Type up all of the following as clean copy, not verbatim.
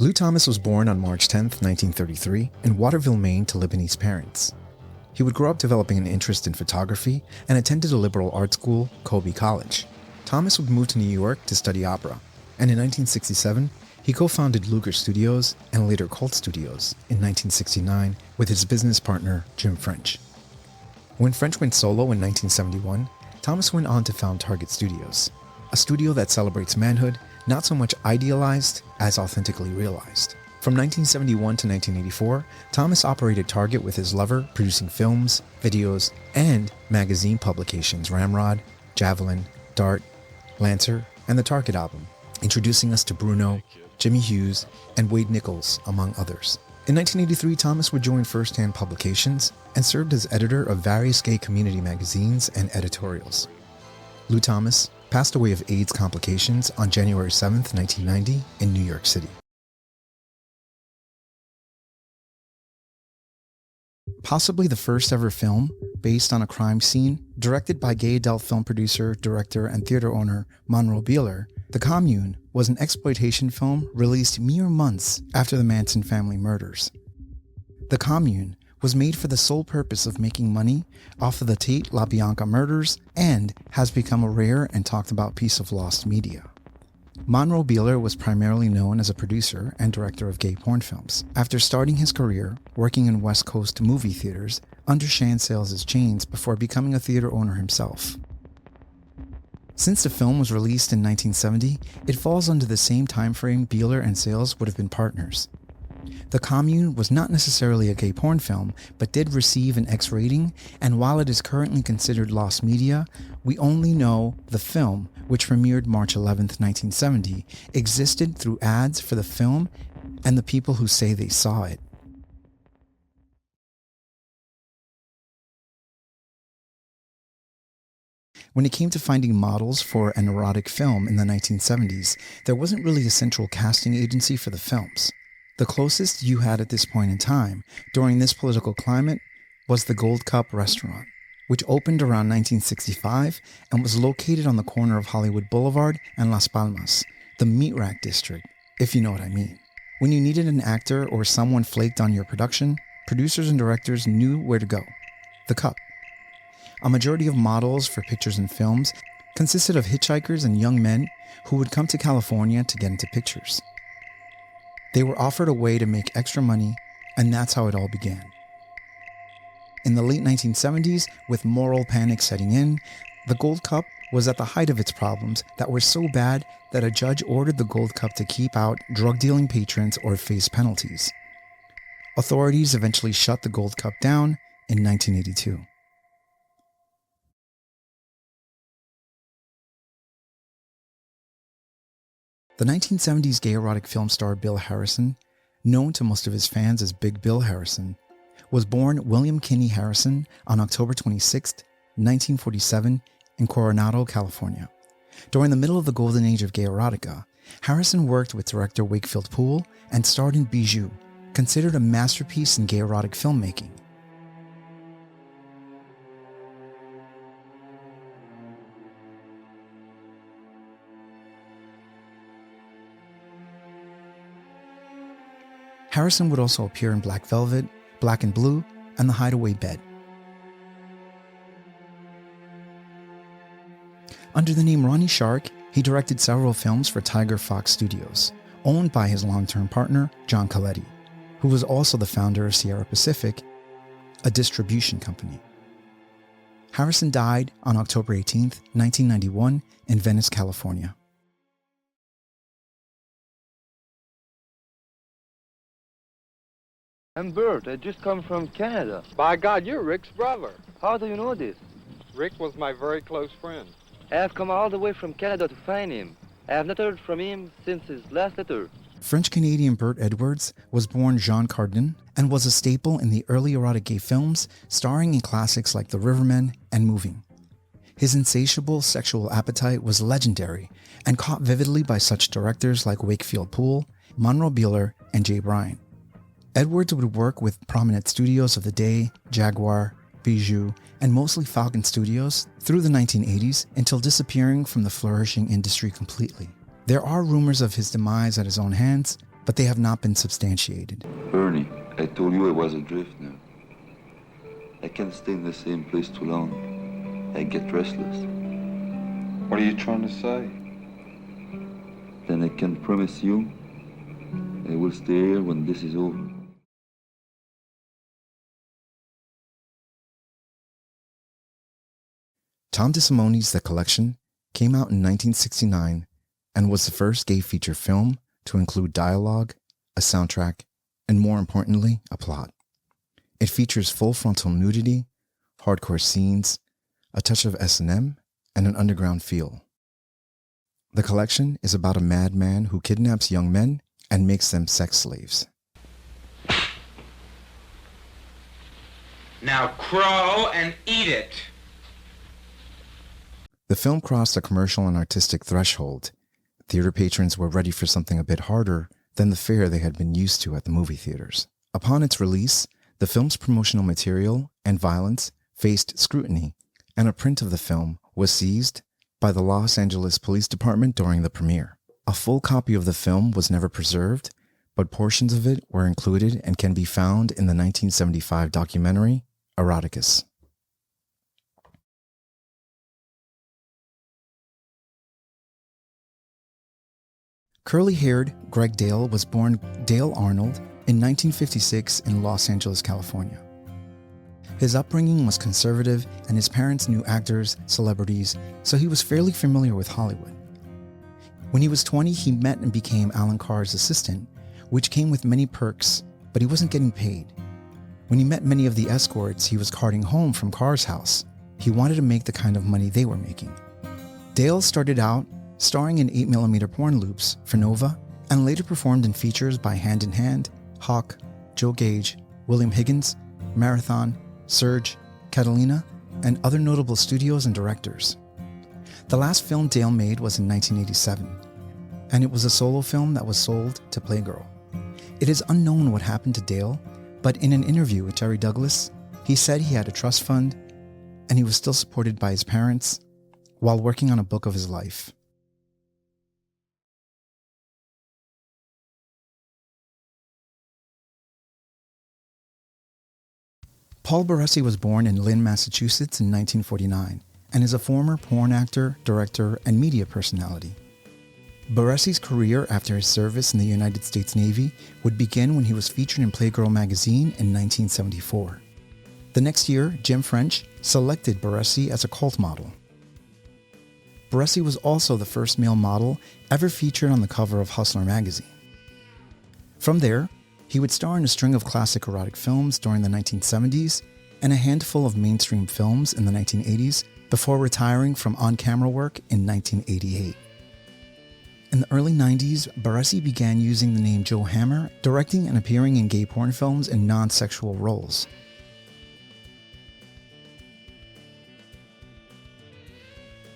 Lou Thomas was born on March 10, 1933, in Waterville, Maine to Lebanese parents. He would grow up developing an interest in photography and attended a liberal art school, Colby College. Thomas would move to New York to study opera, and in 1967, he co-founded Luger Studios and later Cult Studios in 1969 with his business partner, Jim French. When French went solo in 1971, Thomas went on to found Target Studios, a studio that celebrates manhood, not so much idealized as authentically realized. From 1971 to 1984, Thomas operated Target with his lover, producing films, videos, and magazine publications Ramrod, Javelin, Dart, Lancer, and the Target album, introducing us to Bruno, Jimmy Hughes, and Wade Nichols, among others. In 1983, Thomas would join First Hand Publications and served as editor of various gay community magazines and editorials. Lou Thomas passed away of AIDS complications on January 7, 1990, in New York City. Possibly the first ever film based on a crime scene, directed by gay adult film producer, director, and theater owner Monroe Beeler, The Commune was an exploitation film released mere months after the Manson family murders. The Commune was made for the sole purpose of making money off of the Tate LaBianca murders and has become a rare and talked about piece of lost media. Monroe Beeler was primarily known as a producer and director of gay porn films. After starting his career working in West Coast movie theaters under Shan Sales' chains before becoming a theater owner himself. Since the film was released in 1970, it falls under the same time frame Beeler and Sales would have been partners. The Commune was not necessarily a gay porn film, but did receive an X rating, and while it is currently considered lost media, we only know the film, which premiered March 11, 1970, existed through ads for the film and the people who say they saw it. When it came to finding models for an erotic film in the 1970s, there wasn't really a central casting agency for the films. The closest you had at this point in time, during this political climate, was the Gold Cup restaurant, which opened around 1965 and was located on the corner of Hollywood Boulevard and Las Palmas, the meat rack district, if you know what I mean. When you needed an actor or someone flaked on your production, producers and directors knew where to go. The Cup. A majority of models for pictures and films consisted of hitchhikers and young men who would come to California to get into pictures. They were offered a way to make extra money, and that's how it all began. In the late 1970s, with moral panic setting in, the Gold Cup was at the height of its problems that were so bad that a judge ordered the Gold Cup to keep out drug-dealing patrons or face penalties. Authorities eventually shut the Gold Cup down in 1982. The 1970s gay erotic film star Bill Harrison, known to most of his fans as Big Bill Harrison, was born William Kinney Harrison on October 26, 1947, in Coronado, California. During the middle of the golden age of gay erotica, Harrison worked with director Wakefield Poole and starred in Bijou, considered a masterpiece in gay erotic filmmaking. Harrison would also appear in Black Velvet, Black and Blue, and The Hideaway Bed. Under the name Ronnie Shark, he directed several films for Tiger Fox Studios, owned by his long-term partner, John Coletti, who was also the founder of Sierra Pacific, a distribution company. Harrison died on October 18, 1991, in Venice, California. I'm Bert. I just come from Canada. By God, you're Rick's brother. How do you know this? Rick was my very close friend. I have come all the way from Canada to find him. I have not heard from him since his last letter. French-Canadian Burt Edwards was born Jean Cardin and was a staple in the early erotic gay films, starring in classics like The Rivermen and Moving. His insatiable sexual appetite was legendary and caught vividly by such directors like Wakefield Poole, Monroe Beeler, and Jay Bryan. Edwards would work with prominent studios of the day, Jaguar, Bijou, and mostly Falcon Studios through the 1980s until disappearing from the flourishing industry completely. There are rumors of his demise at his own hands, but they have not been substantiated. Ernie, I told you I was adrift now. I can't stay in the same place too long. I get restless. What are you trying to say? Then I can promise you I will stay here when this is over. Tom DeSimone's The Collection came out in 1969 and was the first gay feature film to include dialogue, a soundtrack, and more importantly, a plot. It features full frontal nudity, hardcore scenes, a touch of S&M, and an underground feel. The Collection is about a madman who kidnaps young men and makes them sex slaves. Now crow and eat it. The film crossed a commercial and artistic threshold. Theater patrons were ready for something a bit harder than the fare they had been used to at the movie theaters. Upon its release, the film's promotional material and violence faced scrutiny, and a print of the film was seized by the Los Angeles Police Department during the premiere. A full copy of the film was never preserved, but portions of it were included and can be found in the 1975 documentary, Eroticas. Curly-haired Greg Dale was born Dale Arnold in 1956 in Los Angeles, California. His upbringing was conservative, and his parents knew actors, celebrities, so he was fairly familiar with Hollywood. When he was 20, he met and became Alan Carr's assistant, which came with many perks, but he wasn't getting paid. When he met many of the escorts he was carting home from Carr's house, he wanted to make the kind of money they were making. Dale started out starring in 8mm porn loops for Nova, and later performed in features by Hand in Hand, Hawk, Joe Gage, William Higgins, Marathon, Surge, Catalina, and other notable studios and directors. The last film Dale made was in 1987, and it was a solo film that was sold to Playgirl. It is unknown what happened to Dale, but in an interview with Jerry Douglas, he said he had a trust fund, and he was still supported by his parents while working on a book of his life. Paul Baresi was born in Lynn, Massachusetts in 1949 and is a former porn actor, director, and media personality. Baresi's career after his service in the United States Navy would begin when he was featured in Playgirl magazine in 1974. The next year, Jim French selected Baresi as a cult model. Baresi was also the first male model ever featured on the cover of Hustler magazine. From there, he would star in a string of classic erotic films during the 1970s and a handful of mainstream films in the 1980s before retiring from on-camera work in 1988. In the early 90s, Baresi began using the name Joe Hammer, directing and appearing in gay porn films in non-sexual roles.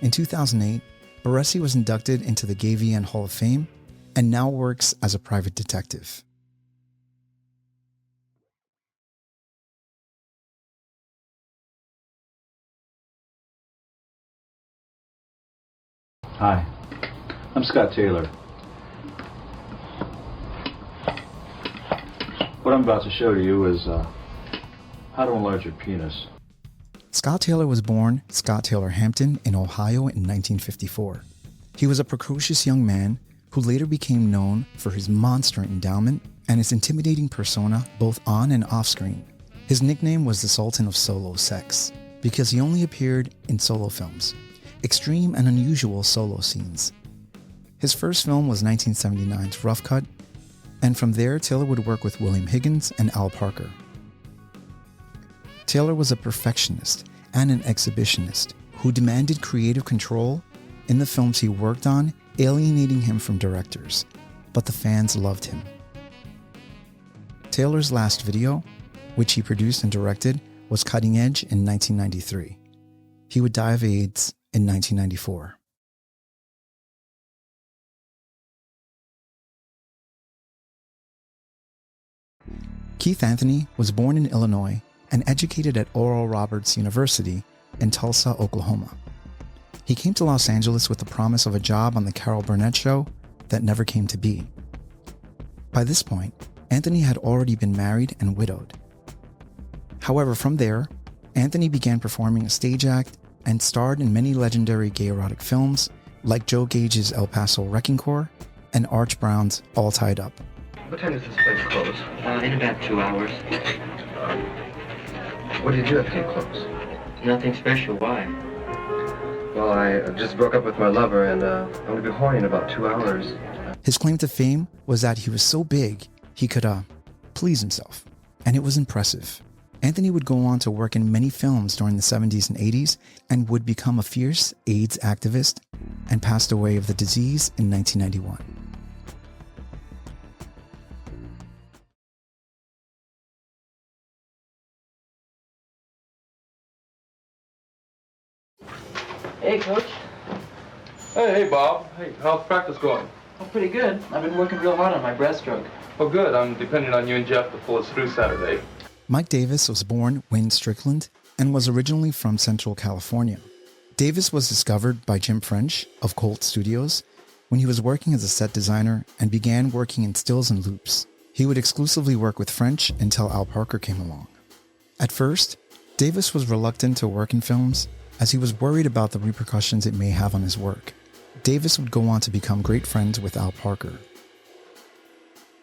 In 2008, Baresi was inducted into the Gay VN Hall of Fame and now works as a private detective. Hi, I'm Scott Taylor. What I'm about to show to you is how to enlarge your penis. Scott Taylor was born Scott Taylor Hampton in Ohio in 1954. He was a precocious young man who later became known for his monster endowment and his intimidating persona both on and off screen. His nickname was the Sultan of Solo Sex because he only appeared in solo films, extreme and unusual solo scenes. His first film was 1979's Rough Cut, and from there Taylor would work with William Higgins and Al Parker. Taylor was a perfectionist and an exhibitionist who demanded creative control in the films he worked on, alienating him from directors, but the fans loved him. Taylor's last video, which he produced and directed, was Cutting Edge in 1993. He would die of AIDS in 1994. Keith Anthony was born in Illinois and educated at Oral Roberts University in Tulsa, Oklahoma. He came to Los Angeles with the promise of a job on the Carol Burnett Show that never came to be. By this point, Anthony had already been married and widowed. However, from there, Anthony began performing a stage act and starred in many legendary gay erotic films like Joe Gage's El Paso Wrecking Corps and Arch Brown's All Tied Up. What time does this place close? In about 2 hours. What do you do after you close? Nothing special, why? Well, I just broke up with my lover, and I'm going to be horny in about 2 hours. His claim to fame was that he was so big he could please himself, and it was impressive. Anthony would go on to work in many films during the 70s and 80s and would become a fierce AIDS activist and passed away of the disease in 1991. Hey, Coach. Hey, Bob. Hey, how's practice going? Oh, pretty good. I've been working real hard on my breaststroke. Oh, good. I'm depending on you and Jeff to pull us through Saturday. Mike Davis was born Wayne Strickland and was originally from Central California. Davis was discovered by Jim French of Colt Studios when he was working as a set designer and began working in stills and loops. He would exclusively work with French until Al Parker came along. At first, Davis was reluctant to work in films as he was worried about the repercussions it may have on his work. Davis would go on to become great friends with Al Parker.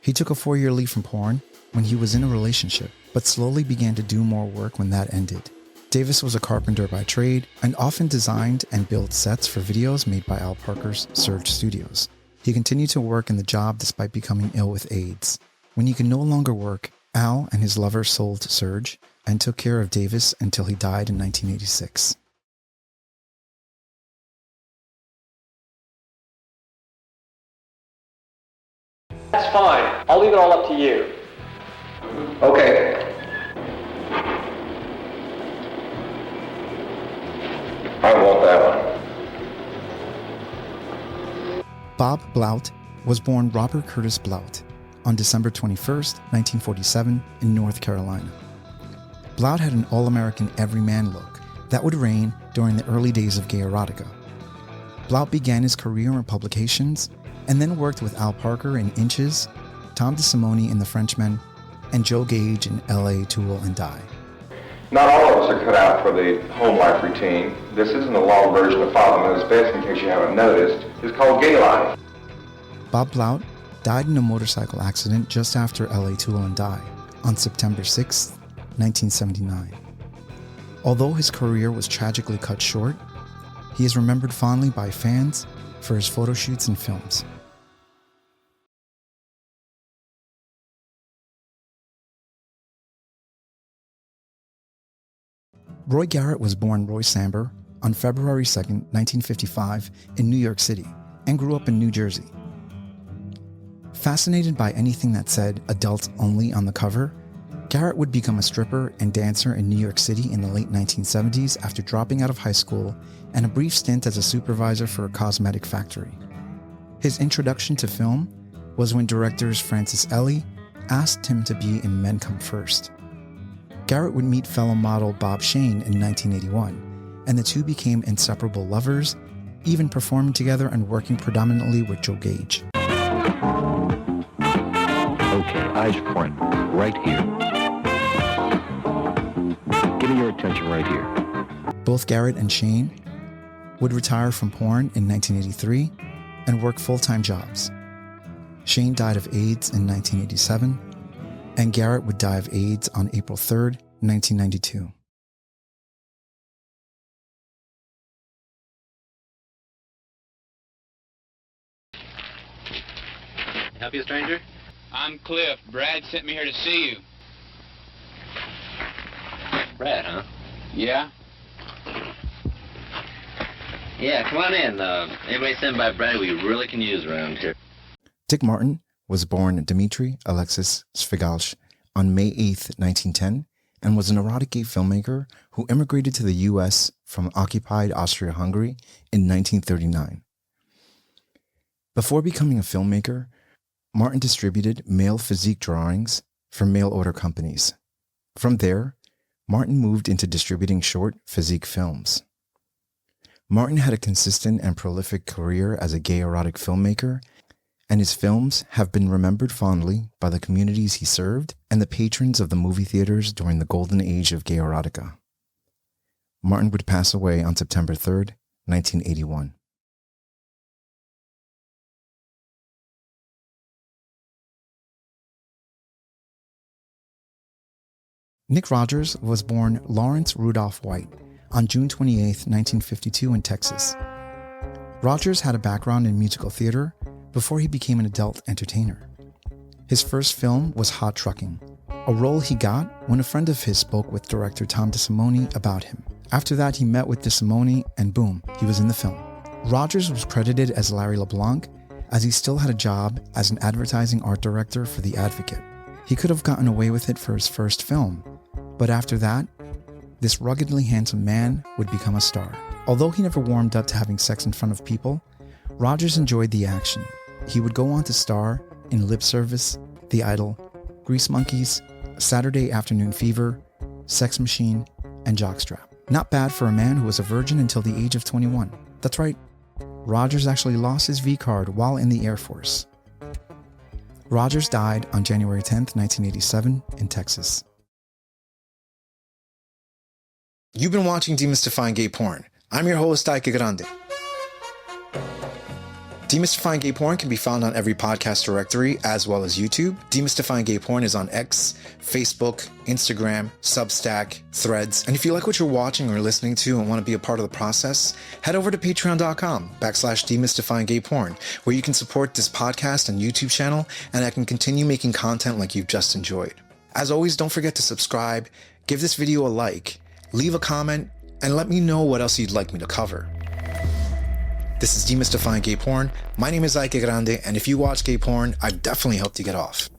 He took a 4-year leave from porn when he was in a relationship, but slowly began to do more work when that ended. Davis was a carpenter by trade and often designed and built sets for videos made by Al Parker's Surge Studios. He continued to work in the job despite becoming ill with AIDS. When he could no longer work, Al and his lover sold Surge and took care of Davis until he died in 1986. That's fine. I'll leave it all up to you. Okay. I want that one. Bob Blount was born Robert Curtis Blount on December 21st, 1947 in North Carolina. Blount had an all-American everyman look that would reign during the early days of gay erotica. Blount began his career in publications and then worked with Al Parker in Inches, Tom DeSimone in The Frenchmen, and Joe Gage in L.A., Tool, and Die. Not all of us are cut out for the home life routine. This isn't a long version of Father Knows Best, in case you haven't noticed. It's called Gay Life. Bob Blount died in a motorcycle accident just after L.A., Tool, and Die on September 6, 1979. Although his career was tragically cut short, he is remembered fondly by fans for his photo shoots and films. Roy Garrett was born Roy Samber on February 2, 1955 in New York City and grew up in New Jersey. Fascinated by anything that said adults only on the cover, Garrett would become a stripper and dancer in New York City in the late 1970s after dropping out of high school and a brief stint as a supervisor for a cosmetic factory. His introduction to film was when directors Francis Ellie asked him to be in Men Come First. Garrett would meet fellow model Bob Shane in 1981, and the two became inseparable lovers, even performing together and working predominantly with Joe Gage. Okay, eyes front, right here. Give me your attention right here. Both Garrett and Shane would retire from porn in 1983 and work full-time jobs. Shane died of AIDS in 1987, and Garrett would die of AIDS on April 3rd, 1992. Help you, stranger? I'm Cliff. Brad sent me here to see you. Brad, huh? Yeah? Yeah, come on in. Anybody sent by Brad we really can use around here. Dick Martin was born Dmitry Alexis Svigalsh on May 8, 1910, and was an erotic gay filmmaker who immigrated to the U.S. from occupied Austria-Hungary in 1939. Before becoming a filmmaker, Martin distributed male physique drawings for mail-order companies. From there, Martin moved into distributing short physique films. Martin had a consistent and prolific career as a gay erotic filmmaker and his films have been remembered fondly by the communities he served and the patrons of the movie theaters during the golden age of gay erotica. Martin would pass away on September 3rd, 1981. Nick Rogers was born Lawrence Rudolph White on June 28, 1952 in Texas. Rogers had a background in musical theater before he became an adult entertainer. His first film was Hot Trucking, a role he got when a friend of his spoke with director Tom DeSimone about him. After that, he met with DeSimone and boom, he was in the film. Rogers was credited as Larry LeBlanc as he still had a job as an advertising art director for The Advocate. He could have gotten away with it for his first film, but after that, this ruggedly handsome man would become a star. Although he never warmed up to having sex in front of people, Rogers enjoyed the action. He would go on to star in Lip Service, The Idol, Grease Monkeys, Saturday Afternoon Fever, Sex Machine, and Jockstrap. Not bad for a man who was a virgin until the age of 21. That's right, Rogers actually lost his V card while in the Air Force. Rogers died on January 10th, 1987 in Texas. You've been watching Demystifying Gay Porn. I'm your host, Ike Grande. Demystifying Gay Porn can be found on every podcast directory as well as YouTube. Demystifying Gay Porn is on X, Facebook, Instagram, Substack, Threads. And if you like what you're watching or listening to and want to be a part of the process, head over to patreon.com/demystifying gay porn, where you can support this podcast and YouTube channel, and I can continue making content like you've just enjoyed. As always, don't forget to subscribe, give this video a like, leave a comment, and let me know what else you'd like me to cover. This is Demystifying Gay Porn. My name is Ike Grande, and if you watch gay porn, I've definitely helped you get off.